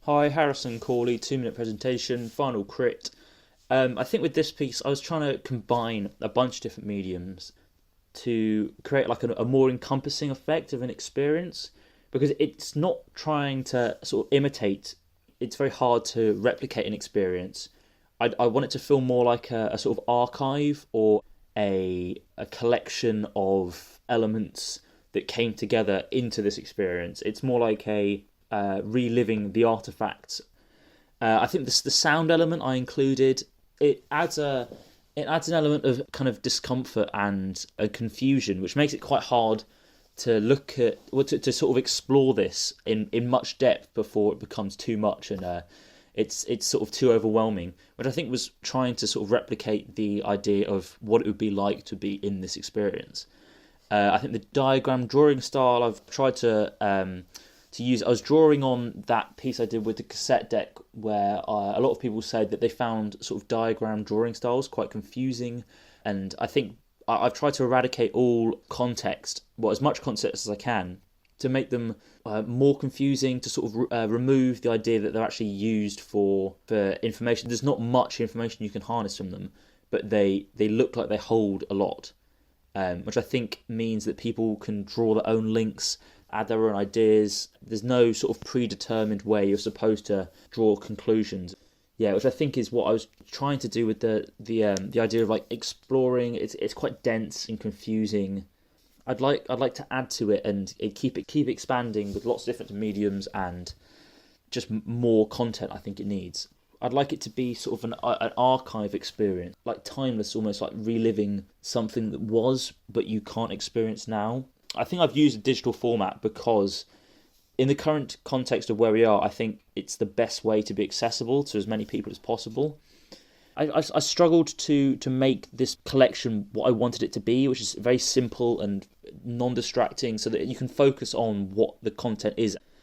Hi, Harrison Cawley, 2 minute presentation, final crit. I think with this piece, I was trying to combine a bunch of different mediums to create like a more encompassing effect of an experience because it's not trying to sort of imitate, it's very hard to replicate an experience. I want it to feel more like a sort of archive or a collection of elements that came together into this experience. It's more like a reliving the artifacts. I think this the sound element I included. It adds an element of kind of discomfort and a confusion, which makes it quite hard to look at or to sort of explore this in much depth before it becomes too much and it's sort of too overwhelming. Which I think was trying to sort of replicate the idea of what it would be like to be in this experience. I think the diagram drawing style I've tried to use. I was drawing on that piece I did with the cassette deck, where a lot of people said that they found sort of diagram drawing styles quite confusing, and I think I've tried to eradicate all context, well, as much context as I can, to make them more confusing, to sort of remove the idea that they're actually used for information. There's not much information you can harness from them, but they look like they hold a lot, which I think means that people can draw their own links, add their own ideas. There's no sort of predetermined way you're supposed to draw conclusions. Yeah, which I think is what I was trying to do with the idea of like exploring. It's quite dense and confusing. I'd like to add to it and keep expanding with lots of different mediums and just more content I think it needs. I'd like it to be sort of an archive experience, like timeless, almost like reliving something that was but you can't experience now. I think I've used a digital format because in the current context of where we are, I think it's the best way to be accessible to as many people as possible. I struggled to make this collection what I wanted it to be, which is very simple and non-distracting so that you can focus on what the content is.